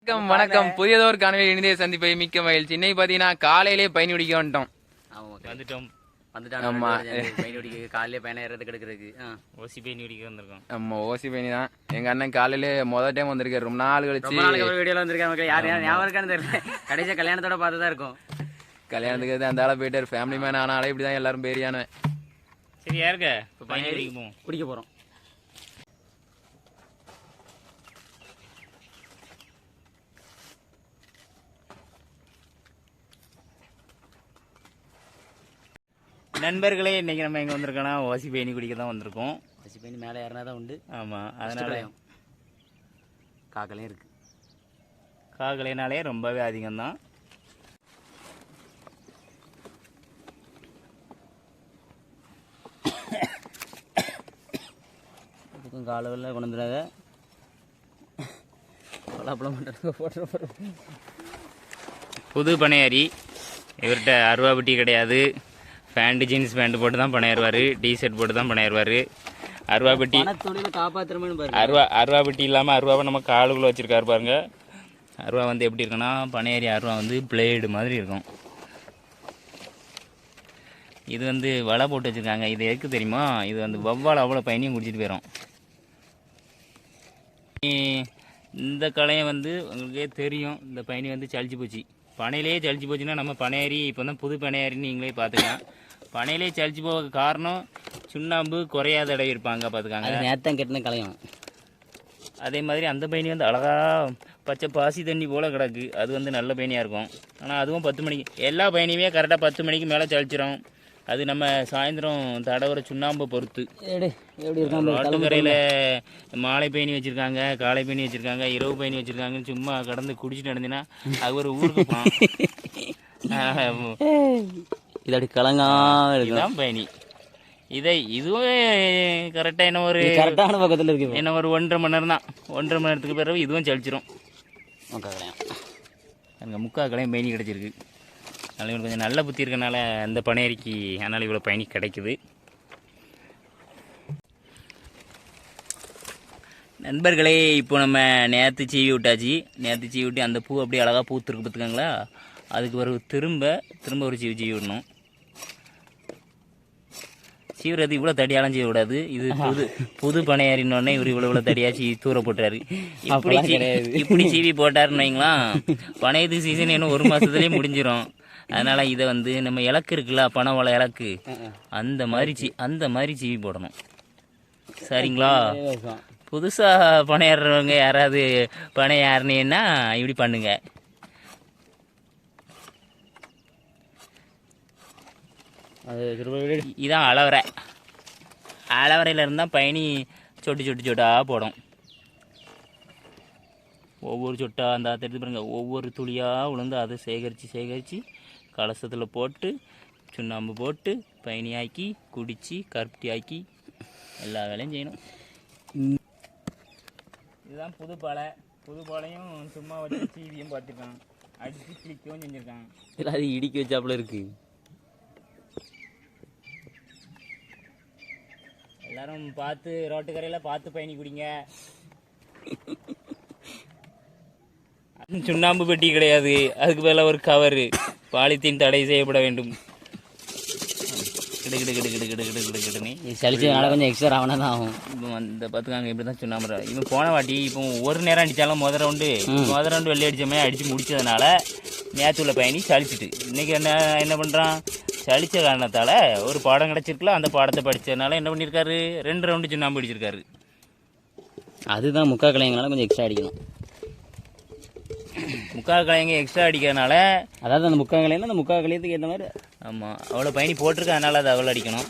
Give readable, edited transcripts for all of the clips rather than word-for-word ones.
வணக்கம் வணக்கம். புதியதோர் காணொலியில் இணைந்தே சந்திப்பை மிக்க மகிழ்ச்சி. இன்னைக்கு பாத்தீங்கன்னா காலையிலே பயணி பிடிக்க வந்துட்டோம். ஆமா காலையிலே பயணம் ஏறதுக்கு எடுக்கிறதுக்கு ஓசி பயணி பிடிக்க வந்திருக்கோம். ஆமா ஓசி பயணி தான். எங்க அண்ணன் காலையிலே மொதல் டைம் வந்திருக்காரு. ரொம்ப நாள் கழிச்சு வீடியோல வந்திருக்காங்க. யார் ஞாபகம் இருக்கான்னு தெரியல. கடைசியா கல்யாணத்தோட பார்த்துதான் இருக்கும். கல்யாணத்துக்கு அந்த ஆள போயிட்டாரு. ஃபேமிலி மேன் ஆனாலே இப்படிதான் எல்லாரும் பேரியான. சரி யாருக்க இப்போ பயணி பிடிக்க போறோம். நண்பர்களே, இன்னைக்கு நம்ம எங்கே வந்திருக்கோம்னா ஓசி பயணி குடிக்க தான் வந்திருக்கோம். ஓசி பயணி மேலே ஏறினா தான் உண்டு. ஆமாம், அதனால காக்கலையும் இருக்கு. காக்கலைனாலே ரொம்பவே அதிகம்தான். அதுக்கும் காலவில் கொண்டு வந்துடாத போட்டு புது பனையாரி. இவர்கிட்ட அருவாபட்டி கிடையாது. பேண்ட் ஜீன்ஸ் பேண்ட் போட்டு தான் பணையாருவார். டிஷர்ட் போட்டு தான் பணையாருவார். அருவாபட்டி அருவாபட்டி இல்லாமல் அருவாவை நம்ம காலுக்குள்ளே வச்சுருக்காரு பாருங்க. அருவா வந்து எப்படி இருக்குன்னா, பனையாரி அருவா வந்து பிளேடு மாதிரி இருக்கும். இது வந்து வலை போட்டு வச்சுருக்காங்க. இது எதுக்கு தெரியுமா? இது வந்து வவ்வால் அவ்வளோ பயணியும் குடிச்சிட்டு போயிடும். இந்த கலையை வந்து உங்களுக்கே தெரியும். இந்த பயணி வந்து சளிச்சு போச்சு. பனையிலே சளிச்சு போச்சுன்னா நம்ம பனையாரி இப்போ தான் புது பனையாரின்னு நீங்களே பார்த்துக்கலாம். பனையிலே சளிச்சு போக காரணம் சுண்ணாம்பு குறையாத இடம் இருப்பாங்க பார்த்துக்காங்க. நேரத்தான் கெட்டின கலையும். அதே மாதிரி அந்த பயணி வந்து அழகாக பச்சை பாசி தண்ணி போல் கிடக்கு. அது வந்து நல்ல பயணியாக இருக்கும். ஆனால் அதுவும் 10 மணிக்கு, எல்லா பயணியுமே கரெக்டாக 10 மணிக்கு மேலே சளிச்சிடும். அது நம்ம சாயந்தரம் தடவுற சுண்ணாம்பை பொறுத்து. ஆட்டுக்கரையில் மாலை பயணி வச்சுருக்காங்க, காலை பயணி வச்சுருக்காங்க, இரவு பயணி வச்சுருக்காங்கன்னு சும்மா கடந்து குடிச்சிட்டு நடந்தீங்கன்னா அது ஒரு ஊருக்கு போகலாம். இதோட கலங்கா இதுதான் பயணி. இதுவே கரெக்டாக என்ன ஒரு கரெக்டான பக்கத்தில் இருக்கு. என்ன ஒரு 1.5 மணி நேரம் தான். 1.5 மணி நேரத்துக்கு பிறகு இதுவும் சளிச்சிடும். அங்கே முக்கால் கலையும் பயணி கிடச்சிருக்கு. அதனால் இவங்க கொஞ்சம் நல்ல புத்தி இருக்கனால அந்த பனையரிக்கு அதனால் இவ்வளோ பயணி கிடைக்குது. நண்பர்களே, இப்போ நம்ம நேற்று சீவி விட்டாச்சு. நேற்று சீவி விட்டு அந்த பூ அப்படியே அழகாக பூத்துருக்கு பார்த்துக்காங்களா. அதுக்கு ஒரு திரும்ப ஒரு சீவி விடணும். சீவுறது இவ்வளோ தடியாலாம் செய்ய விடாது. இது புது பனையாரின்னொடனே இவர் இவ்வளோ தடியாச்சு தூர போட்டாரு. இப்படி சீவி போட்டாருன்னு வைங்களா, பனையது சீசன் இன்னும் 1 மாதத்துலேயே முடிஞ்சிடும். அதனால் இதை வந்து நம்ம இலக்கு இருக்குல்ல, பனை ஓலை இலக்கு, அந்த மாதிரி சீவி போடணும். சரிங்களா? புதுசாக பனையாடுறவங்க யாராவது பனையாறினீங்கன்னா இப்படி பண்ணுங்க. இதான் அளவரையில் இருந்தால் பயணி சொட்டாக போடும். ஒவ்வொரு சொட்டா அந்த எடுத்து பாருங்க, ஒவ்வொரு துளியாக விழுந்து அதை சேகரித்து கலசத்தில் போட்டு சுண்ணாம்பு போட்டு பயணியாக்கி குடித்து கருப்பட்டி ஆக்கி எல்லா வேலையும் செய்யணும். இதுதான் புது பாலையும் சும்மா வச்சு சீவியும் பார்த்துருக்கான். அடித்து கிளிக்கவும் செஞ்சுருக்கான். இல்லை, அது இடிக்க வச்சாப்புல இருக்கு. எல்லாரும் பார்த்து ரோட்டுக்கரையில் பார்த்து பயணி குடிங்க. சுண்ணாம்பு பெட்டி கிடையாது, அதுக்கு மேலே ஒரு கவரு. பாலித்தீன் தடை செய்யப்பட வேண்டும். சளிச்சதுனால கொஞ்சம் எக்ஸ்ட்ரா ஆகனா தான் ஆகும். இப்போ இந்த பார்த்துக்காங்க, இப்படி தான் சுண்ணாம்பு. இவன் போன வாட்டி இப்போ ஒரு நேரம் அடித்தாலும் முதல் ரவுண்டு வெள்ளை அடித்தமே அடித்து முடித்ததுனால நேற்று உள்ள பயணி சளிச்சிட்டு இன்றைக்கி என்ன பண்ணுறான், சளிச்ச காரணத்தால் ஒரு பாடம் கிடச்சிருக்குல, அந்த பாடத்தை படித்ததுனால என்ன பண்ணியிருக்காரு, 2 ரவுண்டு சுண்ணாம்பு அடிச்சிருக்காரு. அதுதான் முக்கால் கலையங்களால கொஞ்சம் எக்ஸ்ட்ரா அடிக்கணும். முக்கால் கலையங்க எக்ஸ்ட்ரா அடிக்கிறதுனால, அதாவது அந்த முக்கால் கலையன்னா அந்த முக்கால் கலையத்துக்கு ஏற்ற மாதிரி. ஆமாம், அவ்வளோ பயணி போட்டிருக்கு, அதனால் அது அவ்வளோ அடிக்கணும்.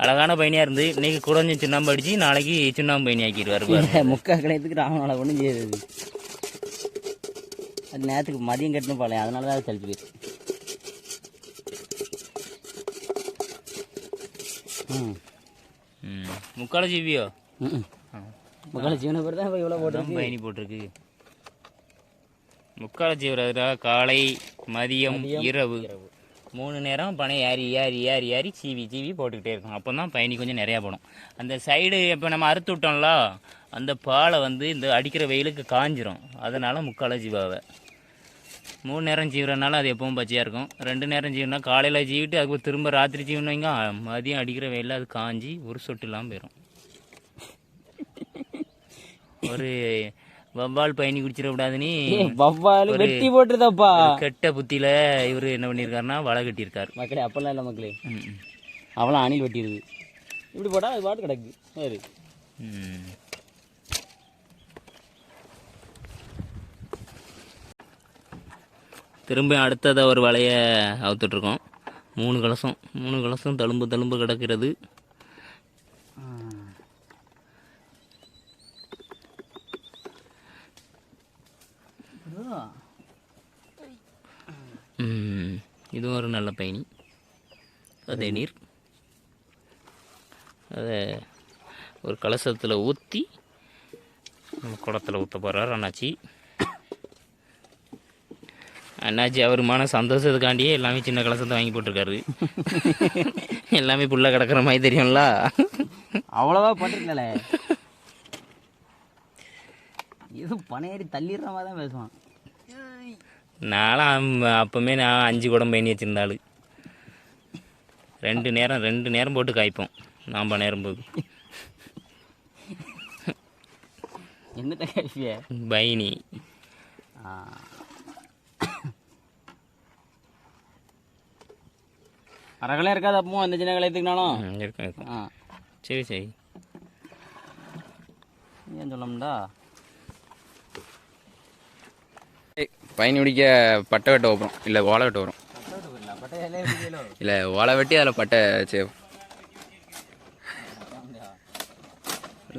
அழகான பயணியாக இருந்து இன்றைக்கி குறைஞ்சி சுண்ணாம்பு அடித்து நாளைக்கு சுண்ணாம்பு பயணி ஆக்கிடுவார். முக்கால் கலையத்துக்கு ராமனால ஒன்றும் செய்யாது. அது நேரத்துக்கு மதியம் கட்டணும் பாளையம், அதனால தான் அது சளிச்சு போயிடுச்சு. முக்கால ஜீவியோ? முக்கால ஜீவனை பொறுத்து தான் இவ்வளோ போட்டு பயணி போட்டிருக்கு. முக்கால ஜீவரா காலை மதியம் இரவு 3 நேரம் பனை ஏறி ஏறி ஏறி ஏறி சீவி சீவி போட்டுக்கிட்டே இருக்கும். அப்போ தான் பயணி கொஞ்சம் நிறையா போடும். அந்த சைடு இப்போ நம்ம அறுத்து விட்டோம்ல, அந்த பாலை வந்து இந்த அடிக்கிற வெயிலுக்கு காஞ்சிரும். அதனால் முக்கால ஜீவாவை 3 நேரம் ஜீவுறதுனால அது எப்பவும் பச்சையாக இருக்கும். 2 நேரம் ஜீவுனா காலையில் ஜீவிட்டு அதுக்கு திரும்ப ராத்திரி ஜீவன் வைங்க, மதியம் அடிக்கிற வெயிலில் அது காஞ்சி ஒரு சொட்டு இல்லாமல் போயிடும். ஒரு வவ்வால் பயணி குடிச்சிட விடாதுன்னு வவ்வால் வெட்டி போட்டுருதாப்பா. கெட்ட புத்தியில் இவர் என்ன பண்ணியிருக்காருன்னா வலை கட்டியிருக்காரு. மக்களே அப்பெல்லாம் இல்லை மக்களே, அவளாம் அணில் வெட்டிடுது. இப்படி போட்டால் அது பாட்டு கிடக்கு. சரி, திரும்ப அடுத்ததை ஒரு வலையை அவுத்துட்ருக்கோம். 3 கலசம் தழும்பு தழும்பு கிடக்கிறது. இதுவும் ஒரு நல்ல பயணி. அதே நீர் அதை ஒரு கலசத்தில் ஊற்றி நம்ம குளத்தில் ஊற்ற போகிறார் அண்ணாச்சி. அண்ணாச்சி அவர் மன சந்தோஷத்துக்காண்டியே எல்லாமே சின்ன கலசத்தை வாங்கி போட்டிருக்காரு. எல்லாமே புள்ள கிடக்கிற மாதிரி தெரியும்ல. அவ்வளோவா போட்டிருக்கல, எதுவும் பனையேறி தள்ளிடுற மாதிரி தான் பேசுவான். நானும் அப்போமே நான் 5 குடம் பயணி வச்சுருந்தாள். 2 நேரம் போட்டு காய்ப்போம் நாம் நேரம் போது. என்னட்ட காய்ப்பிய பயணி மரங்களே இருக்காது. அப்பவும் அந்த சின்ன கலையத்துக்குனாலும் இருக்கும். சரி சரி, ஏன் சொல்லமுண்டா. பயணி பிடிக்க பட்டை வெட்ட வைப்போம், இல்லை ஓலை வெட்ட வரும். இல்லை ஓலை வெட்டி அதில் பட்டை சேவ்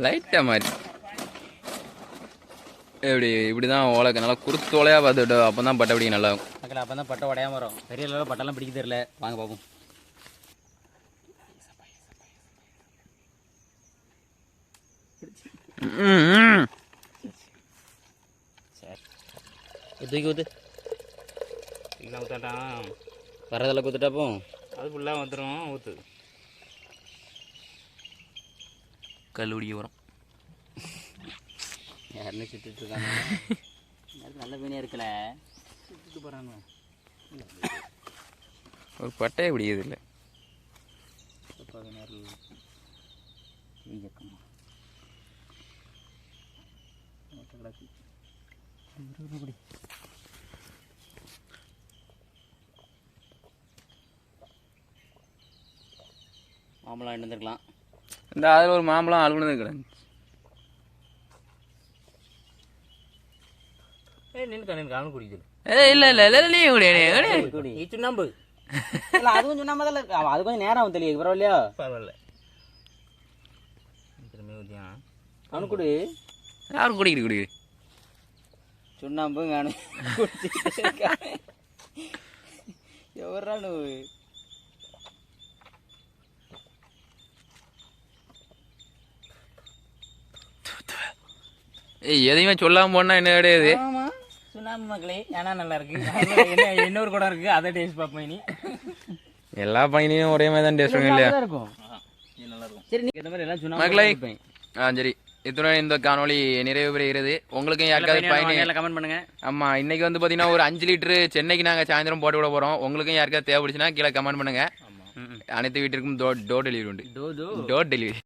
லைட்டாக மாதிரி இப்படி தான் ஓலைக்கு நல்லா குறுத்து ஓலையாக பார்த்துட்டு அப்போ தான் பட்டை பிடிக்க நல்லா இருக்கும். மக்கள் அப்போ தான் பட்டை உடையாம வரும். பெரிய அளவில் பட்டெல்லாம் பிடிக்க தெரியல. வாங்க பார்ப்போம். தூக்கி ஊற்று ஊற்றாட்டான். வரதில் குத்துட்டாப்போ அது ஃபுல்லாக வந்துடும். ஊற்று கல்லூடி வரும். யாருன்னு சுட்டுட்டு இருக்காங்க. நல்ல மீனே இருக்கல, சுட்டுட்டு போகிறாங்க. ஒரு பட்டையை பிடிக்கிறது இல்லை. மாம்பழம் வாங்கிட்டு வந்துருக்கலாம். இந்த அதில் ஒரு மாம்பழம் அழுகுனது இருக்கிறேன். நின்று குடிக்குது. இல்லை இல்லை இல்லை நீ குடி சுண்ணாம்பு. அதுவும் சுண்ணாம்பு தான். அது கொஞ்சம் நேரம் ஆகும் தெரியல. பரவாயில்லையா? பரவாயில்ல. திரும்ப அவனு குடி. யாரும் குடிக்குது சுண்ணாம்பு காணும். எவரானு எதையுமே சொல்லாம போனா என்ன கிடையாது. சுண்ணாம்பு மக்களே, ஏன்னா நல்லா இருக்கு. இன்னொரு குடம் இருக்கு, அதை டேஸ்ட் பார்ப்போம். இனி எல்லா பையனையும் ஒரே மாதிரி தான் டேஸ்ட் இல்லையா இருக்கும். நல்லா இருக்கும். சரி, நீங்க இந்த மாதிரி எல்லாம் சுண்ணாம்பு மக்களே. சரி, இத்துடன் இந்த காணொளி நிறைவு பெறுகிறது. உங்களுக்கும் யாருக்காவது பயணி கமெண்ட் பண்ணுங்க. ஆமா, இன்னைக்கு வந்து பாத்தீங்கன்னா ஒரு 5 லிட்டரு சென்னைக்கு நாங்க சாயந்தரம் போட்டு விட போறோம். உங்களுக்கும் யாருக்காவது தேவைப்படுச்சுன்னா கீழே கமெண்ட் பண்ணுங்க. அனைத்து வீட்டிற்கும் டோர் டெலிவரி உண்டு. Door delivery.